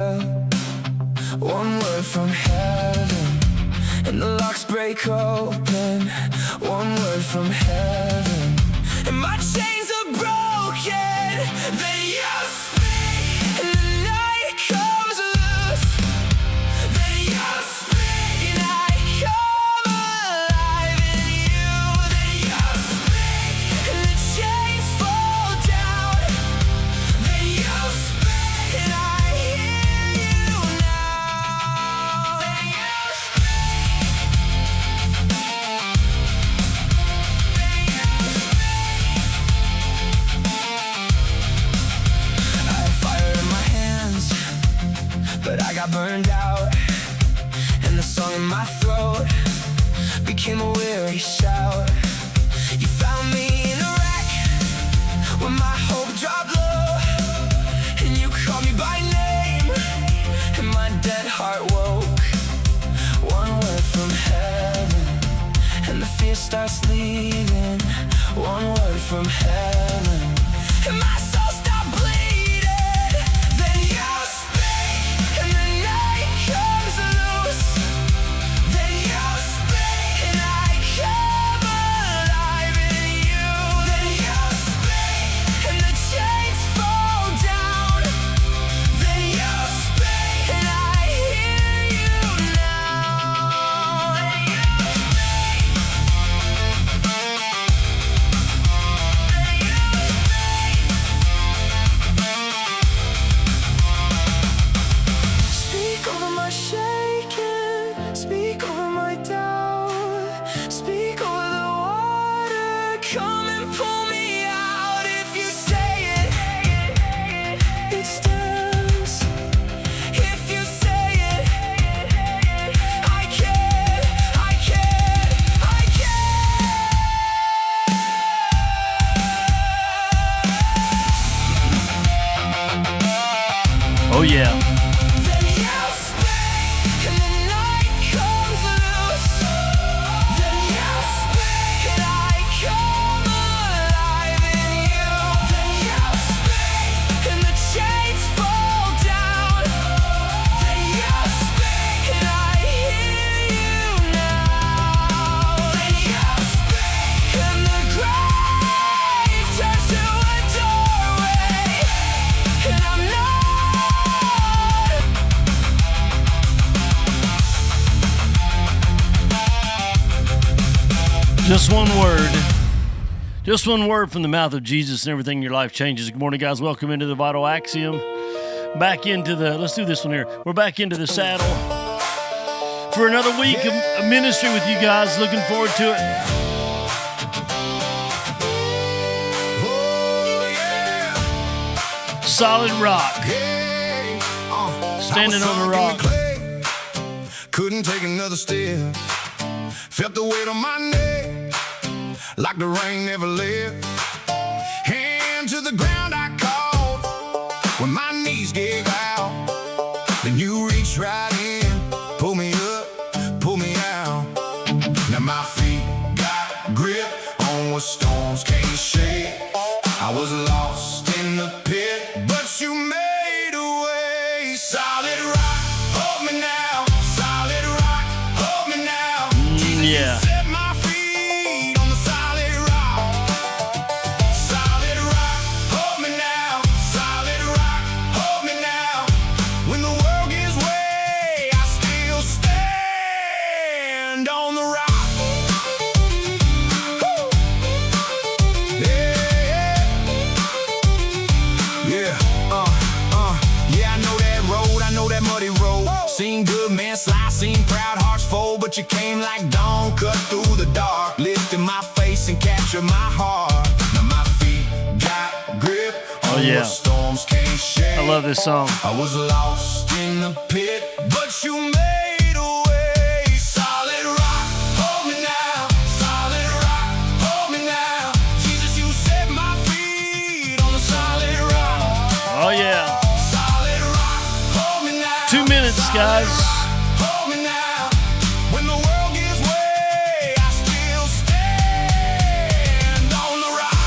One word from heaven, and the locks break open. One word from heaven, and my chains are broken. Then you speak, and the night comes loose. Then you speak, and I come alive in you. Then you speak, and the chains fall down. Then you speak, and I hear you now. Then you but I got burned out, and the song in my throat became a weary shout. You found me in a wreck when my hope dropped low, and you called me by name, and my dead heart woke. One word from heaven, and the fear starts leaving. One word from heaven, and my soul stopped bleeding. Then you speak, and the night comes loose. Then you speak, and I come alive in you. Then you speak, and the chains fall down. Then you speak, and I hear you now. Then you speak over my shaking, speak over my doubt, speak over the water, come and pull me out. If you say it, it stands. If you say it, I can, I can, I can. Oh yeah. Then you speak, and the night comes loose. Then you speak, and I come alive in you. Then you speak, and the chains fall down. Then you speak, and I hear you now. Then you speak, and the grave turns to a doorway, and I'm not. Just one word. Just one word from the mouth of Jesus, and everything in your life changes. Good morning, guys. Welcome into the Vital Axiom. Back into the, let's do this one here. We're back into the saddle for another week of ministry with you guys. Looking forward to it. Solid rock. Standing on the rock. Couldn't take another step. Felt the weight on my neck, like the rain never left. Hand to the ground I called when my knees gave out. Then you reached right in, pull me up, pull me out. Now my feet got grip on what storms can't shake. I was lost in the pit, but you made a way. Solid rock, hold me now. Solid rock, hold me now. Yeah. Set my feet on the solid rock. Solid rock, hold me now. Solid rock, hold me now. When the world gives way, I still stand on the rock. Woo! Yeah, yeah, yeah, I know that road, I know that muddy road. Seen good men slide, seen proud hearts fold, but you came like dawn, cut through the dark, lifted my face and captured my heart. Now my feet got grip on yeah. what storms can't shake. I love this song. I was lost in the pit, but you made a way. Solid rock, hold me now. Solid rock, hold me now. Jesus, you set my feet on the solid rock. Oh yeah. Solid rock, hold me now. 2 minutes, guys. Hold me now. When the world gives way, I still stand on the rock.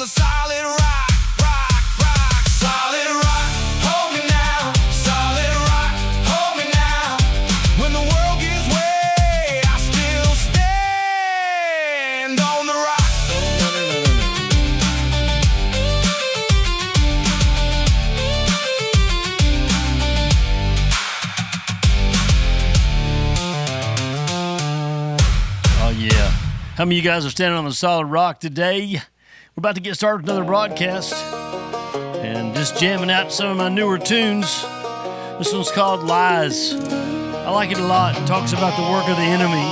a solid rock, rock, rock. Solid rock, hold me now. Solid rock, hold me now. When the world gives way, I still stand on the rock. Oh, yeah. How many of you guys are standing on the solid rock today? We're about to get started with another broadcast and just jamming out some of my newer tunes. This one's called Lies. I like it a lot. It talks about the work of the enemy.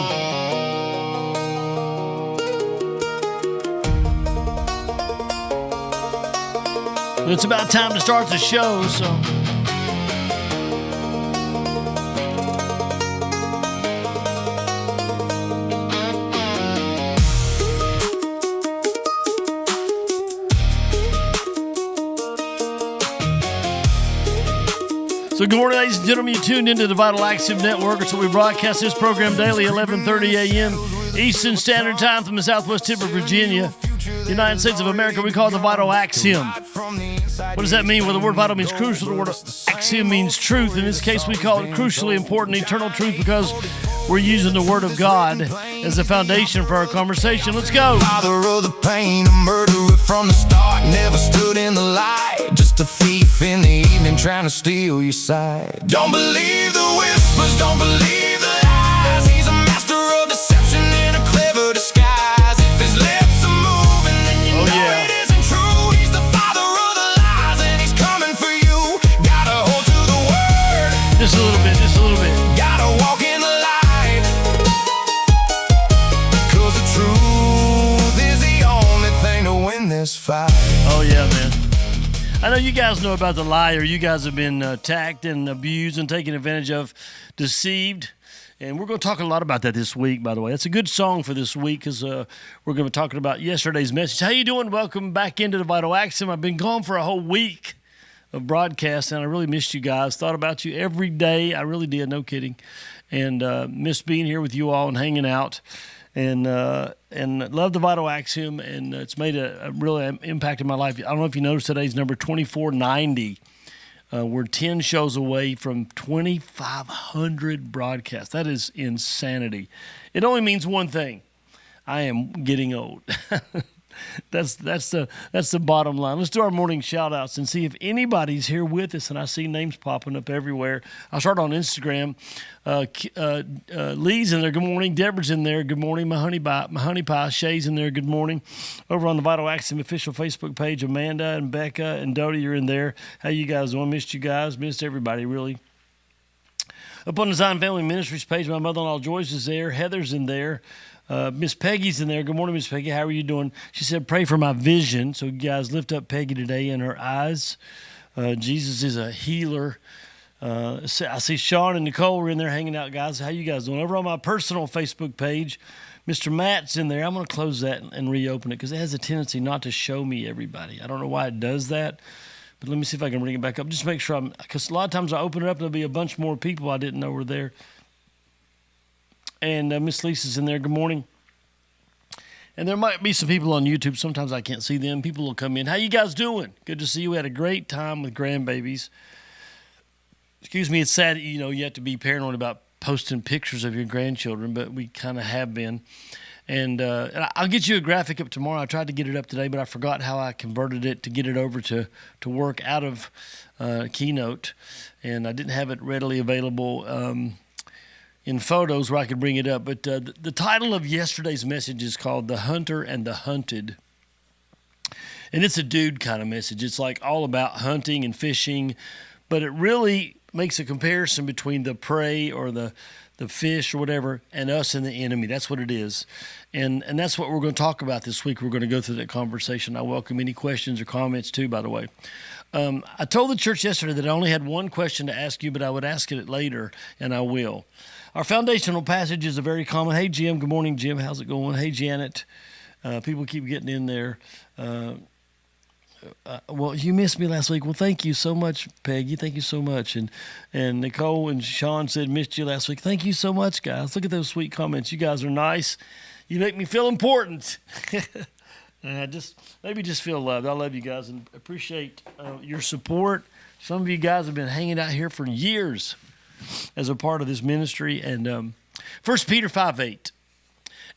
But it's about time to start the show, so... So good morning, ladies and gentlemen. You tuned into the Vital Axiom Network. So we broadcast this program daily, 11:30 a.m. Eastern Standard Time from the southwest tip of Virginia, United States of America. We call it the Vital Axiom. What does that mean? Well, the word vital means crucial. The word axiom means truth. In this case, we call it crucially important, eternal truth, because we're using the Word of God as the foundation for our conversation. Let's go. Father of the pain, a murderer from the start. Never stood in the light, just a thief in the evening trying to steal your sight. Don't believe the whispers, don't believe the lies. He's a master of deception in a clever disguise. If his lips are moving, then you know it isn't true. He's the father of the lies, and he's coming for you. Gotta hold to the word. Just a little bit, just a little bit. Gotta walk in the light, 'cause the truth is the only thing to win this fight. Oh, yeah, man. I know you guys know about the liar. You guys have been attacked and abused and taken advantage of, deceived. And we're going to talk a lot about that this week, by the way. That's a good song for this week because we're going to be talking about yesterday's message. How you doing? Welcome back into the Vital Axiom. I've been gone for a whole week of broadcast, and I really missed you guys. Thought about you every day. I really did, no kidding. And missed being here with you all and hanging out. And love the Vital Axiom, and it's made a really impact in my life. I don't know if you noticed today's number 2490. We're 10 shows away from 2,500 broadcasts. That is insanity. It only means one thing. I am getting old. That's the bottom line. Let's do our morning shout-outs and see if anybody's here with us. And I see names popping up everywhere. I'll start on Instagram. Lee's in there. Good morning. Deborah's in there. Good morning. My honey pie. Shay's in there. Good morning. Over on the Vital Axiom official Facebook page, Amanda and Becca and Dodie are in there. How you guys doing? Missed you guys. Missed everybody, really. Up on the Zion Family Ministries page, my mother-in-law Joyce is there. Heather's in there. Miss Peggy's in there. Good morning, Miss Peggy. How are you doing? She said, pray for my vision. So you guys lift up Peggy today in her eyes. Jesus is a healer. I see Sean and Nicole are in there hanging out, guys. How you guys doing? Over on my personal Facebook page, Mr. Matt's in there. I'm going to close that and reopen it because it has a tendency not to show me everybody. I don't know why it does that. But let me see if I can bring it back up. Just make sure because a lot of times I open it up and there'll be a bunch more people I didn't know were there. And Miss Lisa's in there. Good morning. And there might be some people on YouTube. Sometimes I can't see them. People will come in. How you guys doing? Good to see you. We had a great time with grandbabies. Excuse me. It's sad that, you have to be paranoid about posting pictures of your grandchildren, but we kind of have been. And I'll get you a graphic up tomorrow. I tried to get it up today, but I forgot how I converted it to get it over to work out of Keynote. And I didn't have it readily available in photos where I could bring it up. But the title of yesterday's message is called The Hunter and the Hunted. And it's a dude kind of message. It's like all about hunting and fishing, but it really makes a comparison between the prey or the fish or whatever and us and the enemy. That's what it is. And that's what we're going to talk about this week. We're going to go through that conversation. I welcome any questions or comments too, by the way. I told the church yesterday that I only had one question to ask you, but I would ask it later, and I will. Our foundational passage is a very common. Hey, Jim. Good morning, Jim. How's it going? Hey, Janet. People keep getting in there. Well, you missed me last week. Well, thank you so much, Peggy. Thank you so much. And Nicole and Sean said missed you last week. Thank you so much, guys. Look at those sweet comments. You guys are nice. You make me feel important. And I just feel loved. I love you guys and appreciate your support. Some of you guys have been hanging out here for years as a part of this ministry. And 1 Peter 5:8.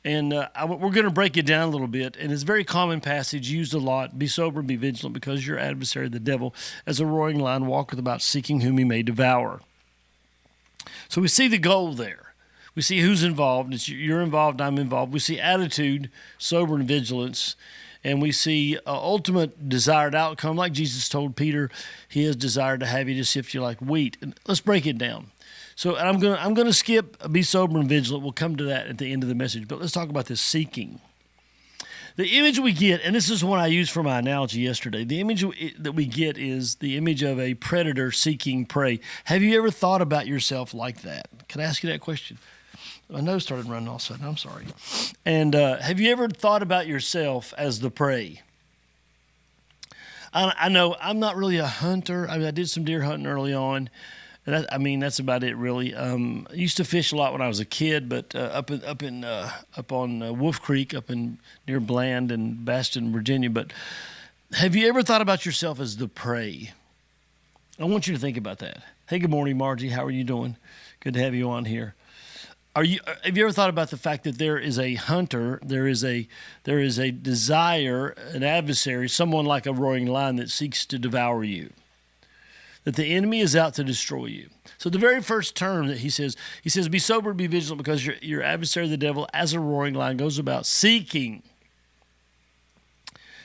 And we're going to break it down a little bit. And it's a very common passage used a lot. Be sober and be vigilant, because your adversary, the devil, as a roaring lion, walketh about seeking whom he may devour. So we see the goal there. We see who's involved. It's you're involved, I'm involved. We see attitude, sober, and vigilance. And we see ultimate desired outcome. Like Jesus told Peter, he has desired to have you to sift you like wheat. And let's break it down. So I'm gonna skip be sober and vigilant. We'll come to that at the end of the message. But let's talk about this seeking. The image we get, and this is one I used for my analogy yesterday, the image that we get is the image of a predator seeking prey. Have you ever thought about yourself like that? Can I ask you that question? My nose started running all of a sudden. I'm sorry. And have you ever thought about yourself as the prey? I know I'm not really a hunter. I mean, I did some deer hunting early on. And that's about it, really. I used to fish a lot when I was a kid, but up on Wolf Creek, up in near Bland and Baston, Virginia. But have you ever thought about yourself as the prey? I want you to think about that. Hey, good morning, Margie. How are you doing? Good to have you on here. Have you ever thought about the fact that there is a hunter, there is a desire, an adversary, someone like a roaring lion that seeks to devour you? That the enemy is out to destroy you. So the very first term that he says, be sober, be vigilant, because your adversary, the devil, as a roaring lion, goes about seeking,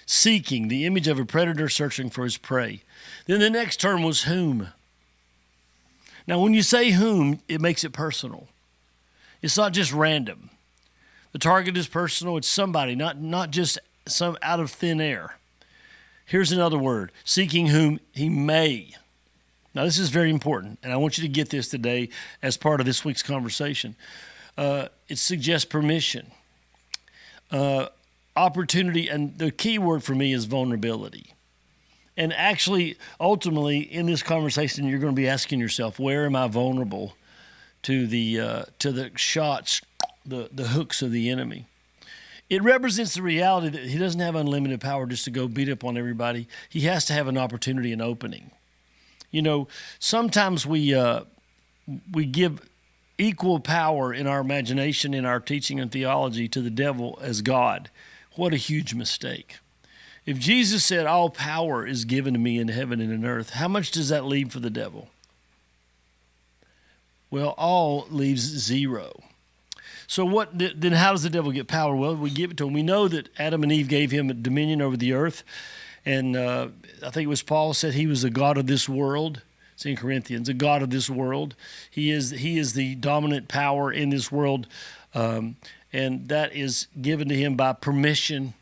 the image of a predator searching for his prey. Then the next term was whom. Now, when you say whom, it makes it personal. It's not just random. The target is personal. It's somebody, not just some out of thin air. Here's another word, seeking whom he may. Now, this is very important, and I want you to get this today as part of this week's conversation. It suggests permission, opportunity, and the key word for me is vulnerability. And actually, ultimately, in this conversation, you're going to be asking yourself, where am I vulnerable to the shots, the hooks of the enemy? It represents the reality that he doesn't have unlimited power just to go beat up on everybody. He has to have an opportunity, an opening. You know, sometimes we give equal power in our imagination, in our teaching and theology to the devil as God. What a huge mistake. If Jesus said, all power is given to me in heaven and in earth, how much does that leave for the devil? Well, all leaves zero. So then how does the devil get power? Well, we give it to him. We know that Adam and Eve gave him dominion over the earth. And I think it was Paul said he was the god of this world. It's in Corinthians, a god of this world. He is the dominant power in this world, and that is given to him by permission.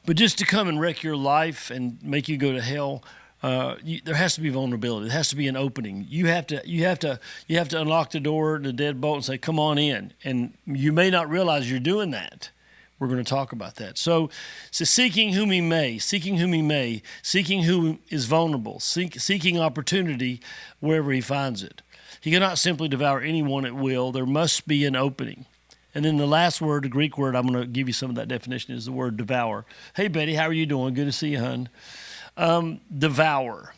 But just to come and wreck your life and make you go to hell, there has to be vulnerability. There has to be an opening. You have to unlock the door, the deadbolt, and say, "Come on in." And you may not realize you're doing that. We're going to talk about that. So seeking whom he may, seeking who is vulnerable, seeking opportunity wherever he finds it. He cannot simply devour anyone at will. There must be an opening. And then the last word, the Greek word, I'm going to give you some of that definition, is the word devour. Hey, Betty, how are you doing? Good to see you, hon. Devour.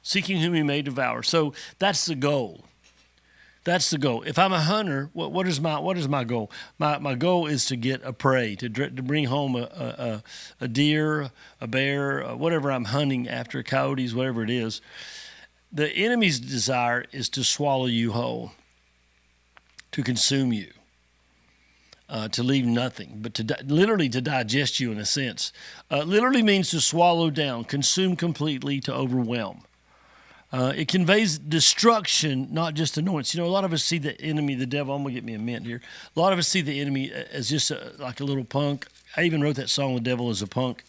Seeking whom he may devour. So that's the goal. That's the goal. If I'm a hunter, what is my goal? My goal is to get a prey, to bring home a deer, a bear, whatever I'm hunting after, coyotes, whatever it is. The enemy's desire is to swallow you whole, to consume you, to leave nothing, but literally to digest you in a sense. Literally means to swallow down, consume completely, to overwhelm. It conveys destruction, not just annoyance. You know, a lot of us see the enemy, the devil. I'm going to get me a mint here. A lot of us see the enemy as just like a little punk. I even wrote that song, The Devil is a Punk.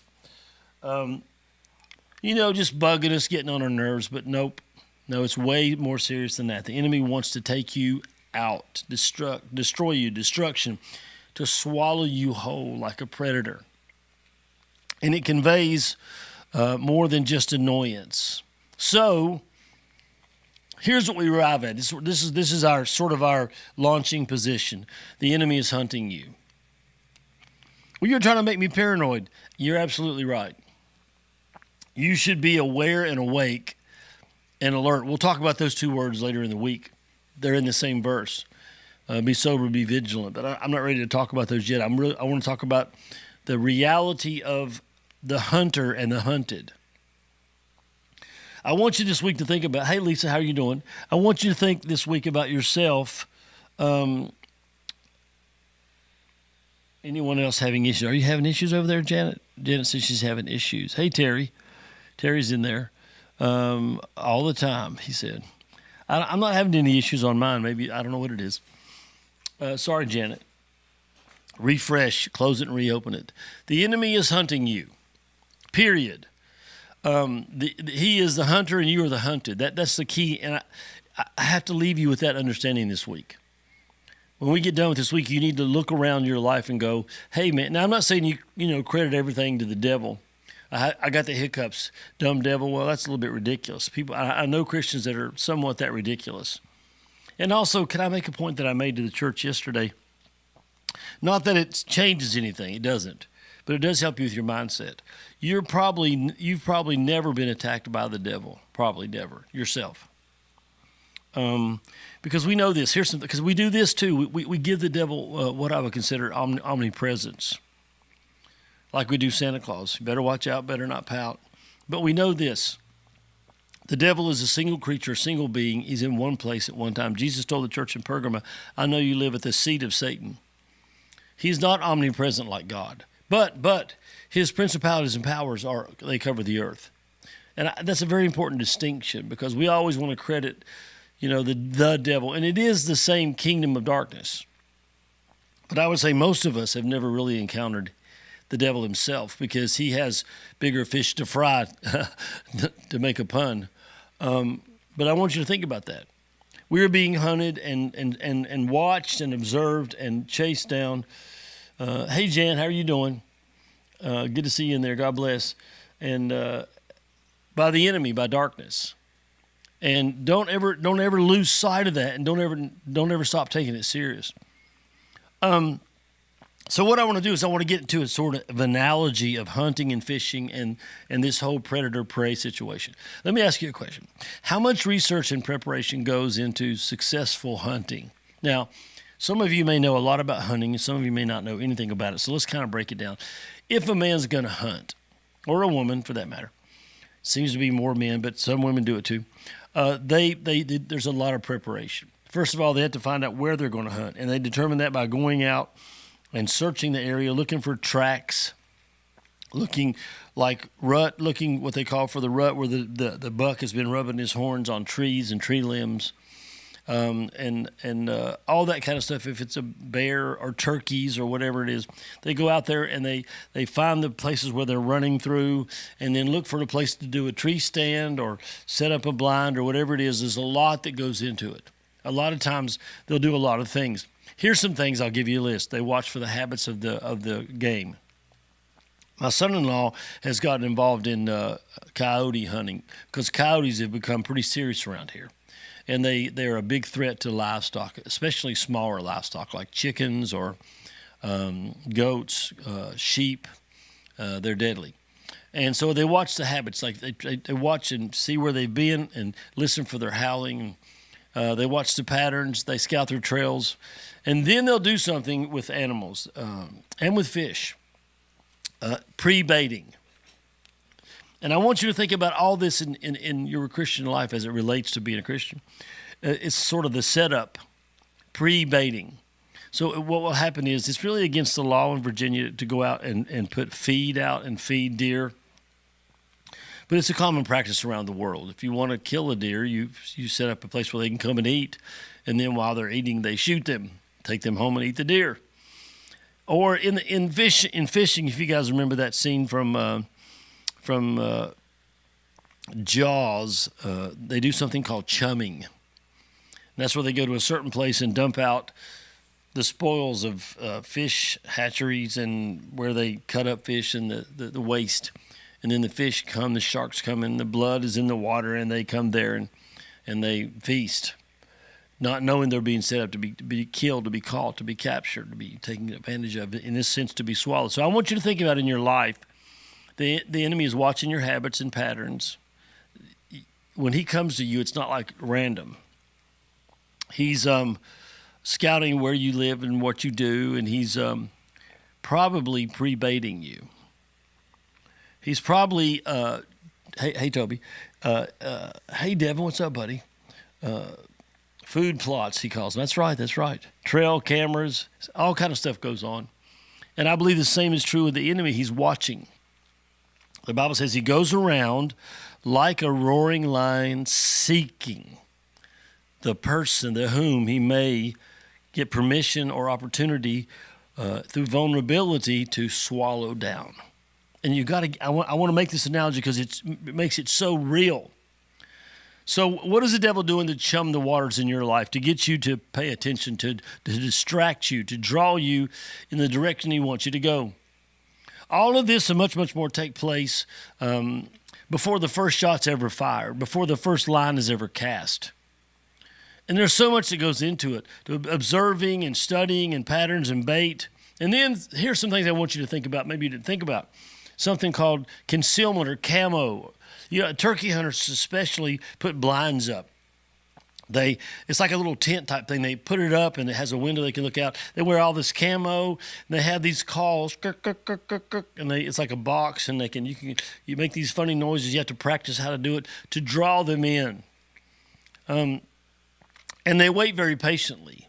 Just bugging us, getting on our nerves. But nope. No, it's way more serious than that. The enemy wants to take you out, destroy you, destruction, to swallow you whole like a predator. And it conveys more than just annoyance. So here's what we arrive at. This is our launching position. The enemy is hunting you. Well, you're trying to make me paranoid. You're absolutely right. You should be aware and awake and alert. We'll talk about those two words later in the week. They're in the same verse. Be sober, be vigilant. But I'm not ready to talk about those yet. I want to talk about the reality of the hunter and the hunted. I want you this week to think about, hey, Lisa, how are you doing? I want you to think this week about yourself. Anyone else having issues? Are you having issues over there, Janet? Janet says she's having issues. Hey, Terry. Terry's in there all the time, he said. I'm not having any issues on mine. Maybe, I don't know what it is. Sorry, Janet. Refresh, close it, and reopen it. The enemy is hunting you, period. He is the hunter, and you are the hunted. That's the key, and I have to leave you with that understanding this week. When we get done with this week, you need to look around your life and go, hey, man. Now, I'm not saying you credit everything to the devil. I got the hiccups, dumb devil. Well, that's a little bit ridiculous. I know Christians that are somewhat that ridiculous. And also, can I make a point that I made to the church yesterday? Not that it changes anything. It doesn't. But it does help you with your mindset. You've probably never been attacked by the devil. Probably never. Yourself. Because we know this. Because we do this too. We give the devil what I would consider omnipresence. Like we do Santa Claus. You better watch out, better not pout. But we know this. The devil is a single creature, a single being. He's in one place at one time. Jesus told the church in Pergamum, I know you live at the seat of Satan. He's not omnipresent like God. But his principalities and powers they cover the earth. And that's a very important distinction because we always want to credit, the devil. And it is the same kingdom of darkness. But I would say most of us have never really encountered the devil himself because he has bigger fish to fry, to make a pun. But I want you to think about that. We are being hunted and watched and observed and chased down. Hey, Jan, how are you doing? Good to see you in there. God bless. And by the enemy, by darkness. And don't ever lose sight of that, and don't ever stop taking it serious. So what I want to do is I want to get into a sort of analogy of hunting and fishing and this whole predator-prey situation. Let me ask you a question. How much research and preparation goes into successful hunting? Now, some of you may know a lot about hunting, and some of you may not know anything about it. So let's kind of break it down. If a man's going to hunt, or a woman for that matter, seems to be more men, but some women do it too, there's a lot of preparation. First of all, they have to find out where they're going to hunt, and they determine that by going out and searching the area, looking for tracks, looking like rut, looking what they call for the rut, where the buck has been rubbing his horns on trees and tree limbs, and all that kind of stuff. If it's a bear or turkeys or whatever it is, they go out there and they find the places where they're running through, and then look for a place to do a tree stand or set up a blind or whatever it is. There's a lot that goes into it. A lot of times they'll do a lot of things. Here's some things. I'll give you a list. They watch for the habits of the game. My son-in-law has gotten involved in coyote hunting because coyotes have become pretty serious around here. And they're a big threat to livestock, especially smaller livestock like chickens or goats, sheep. They're deadly. And so they watch the habits. Like they watch and see where they've been and listen for their howling. They watch the patterns. They scout their trails. And then they'll do something with animals and with fish. Pre-baiting. And I want you to think about all this in your Christian life as it relates to being a Christian. It's sort of the setup, pre-baiting. So what will happen is it's really against the law in Virginia to go out and put feed out and feed deer. But it's a common practice around the world. If you want to kill a deer, you set up a place where they can come and eat. And then while they're eating, they shoot them, take them home and eat the deer. Or in fishing, if you guys remember that scene from Jaws, they do something called chumming. And that's where they go to a certain place and dump out the spoils of fish hatcheries and where they cut up fish and the waste. And then the sharks come, and the blood is in the water, and they come there and they feast. not knowing they're being set up to be killed, to be caught, to be captured, to be taken advantage of, in this sense, to be swallowed. So I want you to think about in your life, the enemy is watching your habits and patterns. When he comes to you, it's not like random. He's scouting where you live and what you do, and he's probably pre-baiting you. He's probably, hey Toby, hey Devin, what's up, buddy? Food plots, he calls them. That's right. Trail cameras, all kind of stuff goes on. And I believe the same is true with the enemy. He's watching. The Bible says he goes around like a roaring lion seeking the person to whom he may get permission or opportunity through vulnerability to swallow down. And you got to. I want to make this analogy because it makes it so real. So, what is the devil doing to chum the waters in your life, to get you to pay attention, to distract you, to draw you in the direction he wants you to go? All of this and much, much more take place before the first shot's ever fired, before the first line is ever cast. And there's so much that goes into it, to observing and studying and patterns and bait. And then here's some things I want you to think about, maybe you didn't think about. Something called concealment or camo. You know, turkey hunters especially put blinds up. It's like a little tent type thing. They put it up and it has a window they can look out. They wear all this camo and they have these calls, and it's like a box, and you make these funny noises. You have to practice how to do it to draw them in. And they wait very patiently.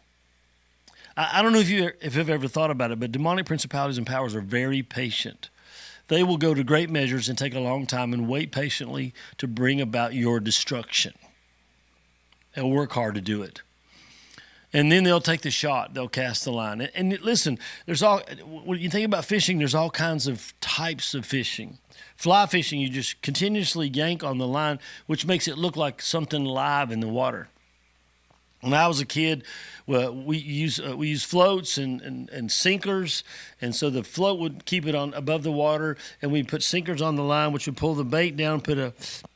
I don't know if you've ever thought about it, but demonic principalities and powers are very patient. They will go to great measures and take a long time and wait patiently to bring about your destruction. They'll work hard to do it. And then they'll take the shot. They'll cast the line. And listen, when you think about fishing, there's all kinds of types of fishing. Fly fishing, you just continuously yank on the line, which makes it look like something live in the water. When I was a kid, we use floats and sinkers, and so the float would keep it on above the water, and we'd put sinkers on the line, which would pull the bait down, put a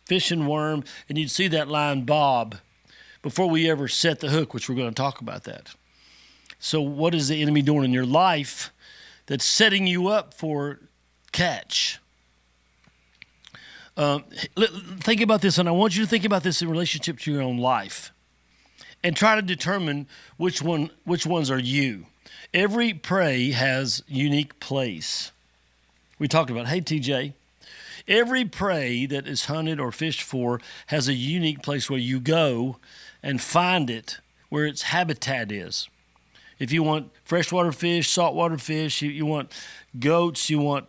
fishing worm, and you'd see that line bob before we ever set the hook, which we're going to talk about that. So what is the enemy doing in your life that's setting you up for catch? Think about this, and I want you to think about this in relationship to your own life. And try to determine which ones are you. Every prey has unique place. We talked about, hey TJ, every prey that is hunted or fished for has a unique place where you go and find it, where its habitat is. If you want freshwater fish, saltwater fish, you want goats, you want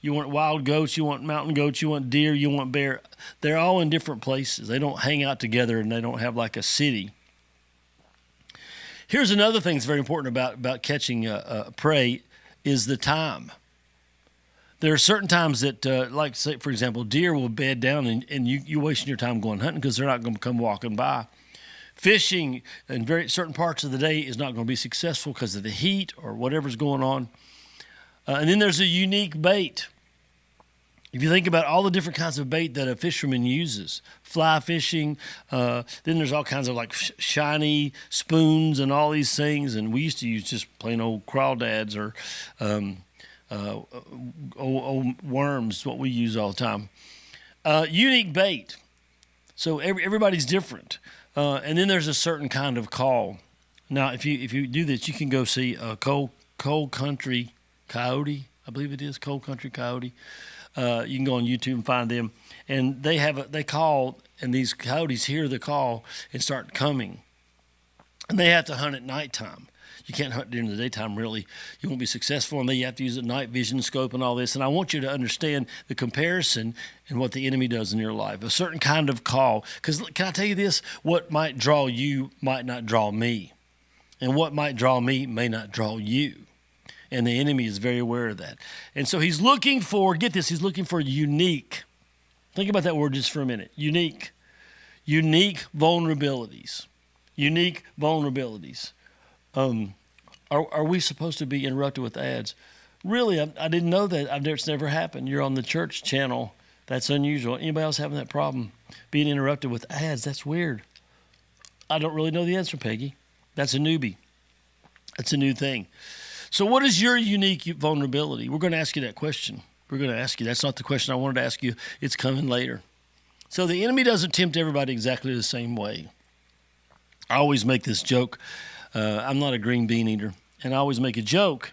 wild goats, you want mountain goats, you want deer, you want bear. They're all in different places. They don't hang out together, and they don't have like a city. Here's another thing that's very important about catching prey is the time. There are certain times that, like say, for example, deer will bed down and you wasting your time going hunting because they're not going to come walking by. Fishing in very certain parts of the day is not going to be successful because of the heat or whatever's going on. And then there's a unique bait. If you think about all the different kinds of bait that a fisherman uses, fly fishing, then there's all kinds of like shiny spoons and all these things. And we used to use just plain old crawdads or old worms, what we use all the time. Unique bait. So everybody's different. And then there's a certain kind of call. Now, if you do this, you can go see a cold country coyote. I believe it is cold country coyote. You can go on YouTube and find them, and they call, and these coyotes hear the call and start coming, and they have to hunt at nighttime. You can't hunt during the daytime, really. You won't be successful, and then you have to use a night vision scope and all this. And I want you to understand the comparison and what the enemy does in your life, a certain kind of call. Because can I tell you this? What might draw you might not draw me, and what might draw me may not draw you. And the enemy is very aware of that. And so he's looking for, get this, he's looking for unique. Think about that word just for a minute. Unique. Unique vulnerabilities. Unique vulnerabilities. Are we supposed to be interrupted with ads? Really, I didn't know that. It's never happened. You're on the church channel. That's unusual. Anybody else having that problem? Being interrupted with ads? That's weird. I don't really know the answer, Peggy. That's a newbie. That's a new thing. So what is your unique vulnerability? We're going to ask you that question. We're going to ask you. That's not the question I wanted to ask you. It's coming later. So the enemy doesn't tempt everybody exactly the same way. I always make this joke. I'm not a green bean eater. And I always make a joke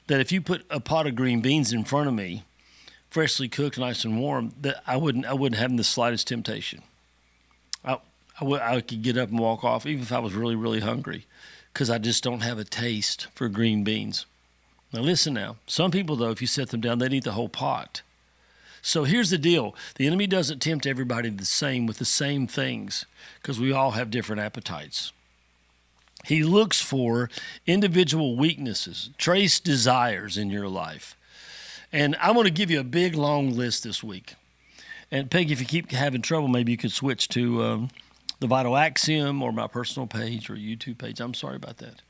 that if you put a pot of green beans in front of me, freshly cooked, nice and warm, that I wouldn't have the slightest temptation. I could get up and walk off, even if I was really, really hungry, because I just don't have a taste for green beans. Now listen now. Some people, though, if you set them down, they'd eat the whole pot. So here's the deal. The enemy doesn't tempt everybody the same with the same things, because we all have different appetites. He looks for individual weaknesses, trace desires in your life. And I'm going to give you a big, long list this week. And Peggy, if you keep having trouble, maybe you could switch to the Vital Axiom or my personal page or YouTube page. I'm sorry about that.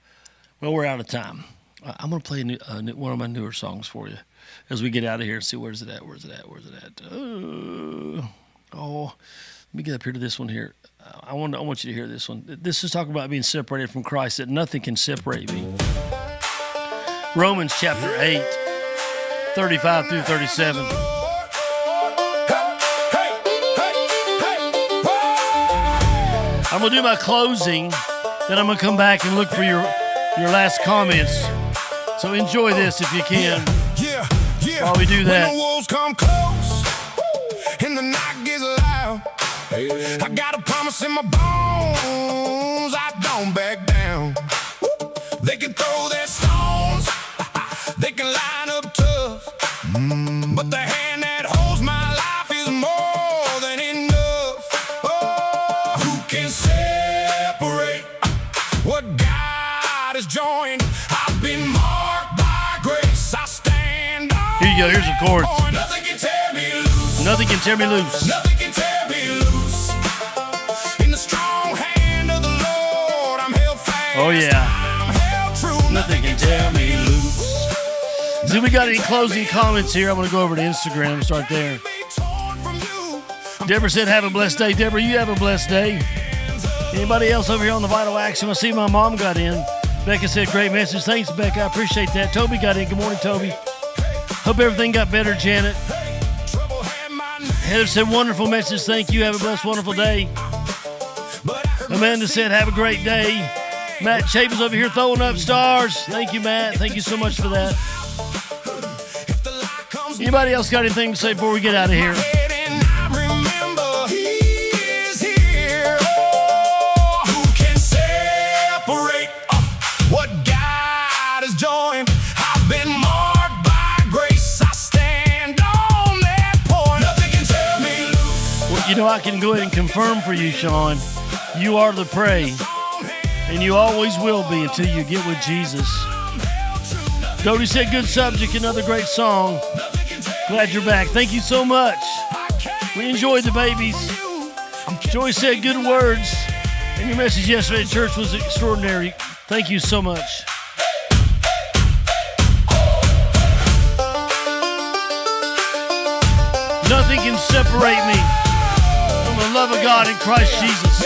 Well, we're out of time. I'm going to play one of my newer songs for you as we get out of here and see where's it at. Let me get up here to this one here. I want you to hear this one. This is talking about being separated from Christ, that nothing can separate me. Romans chapter 8, 35 through 37. I'm going to do my closing, then I'm going to come back and look for your last comments. So enjoy this if you can. Yeah. While we do that. When the wolves come close and the night gets loud, I got a promise in my bones, I don't back down. They can throw their stones, they can line up tough, but the hand that holds my life is more than enough. Oh, who can separate what God has joined? I've been marked by grace, I stand on. Here you go, here's the chorus. Nothing can tear me loose. Nothing can tear me loose. Nothing can tear me loose. In the strong hand of the Lord, I'm held fast. Oh, yeah. I'm held true. Nothing can tear me loose. See, we got any closing comments here? I'm going to go over to Instagram and start there. Deborah said, have a blessed day. Deborah, you have a blessed day. Anybody else over here on the Vital Axiom? I see my mom got in. Becca said, great message. Thanks, Becca. I appreciate that. Toby got in. Good morning, Toby. Hope everything got better, Janet. Heather said, wonderful message. Thank you. Have a blessed, wonderful day. Amanda said, have a great day. Matt Chapin's over here throwing up stars. Thank you, Matt. Thank you so much for that. Anybody else got anything to say before we get out of here? You know, I can go ahead and confirm for you, Sean, you are the prey, and you always will be until you get with Jesus. Cody said, good subject, another great song. Glad you're back. Thank you so much. We enjoyed the babies. Joy said, good words. And your message yesterday at church was extraordinary. Thank you so much. Nothing can separate me from the love of God in Christ Jesus.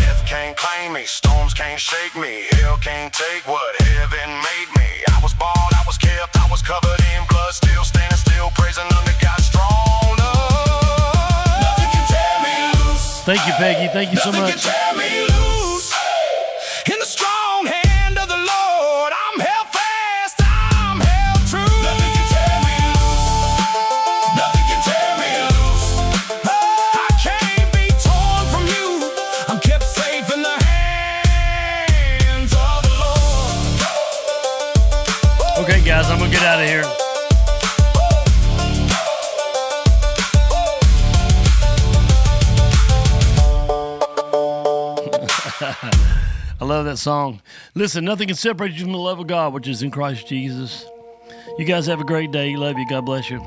Death can't claim me, storms can't shake me, hell can't take what heaven made me. I was bought, I was kept, I was covered in blood, still standing, still praising under God's strong love. Nothing can tear me loose. Thank you, Peggy. Thank you so much. Nothing can tear me loose. In the strong hand of the Lord, I'm held fast, I'm held true. Nothing can tear me loose. Nothing can tear me loose. I can't be torn from you. I'm kept safe in the hands of the Lord. Okay, guys, I'm going to get out of here. I love that song. Listen, nothing can separate you from the love of God, which is in Christ Jesus. You guys have a great day. Love you. God bless you.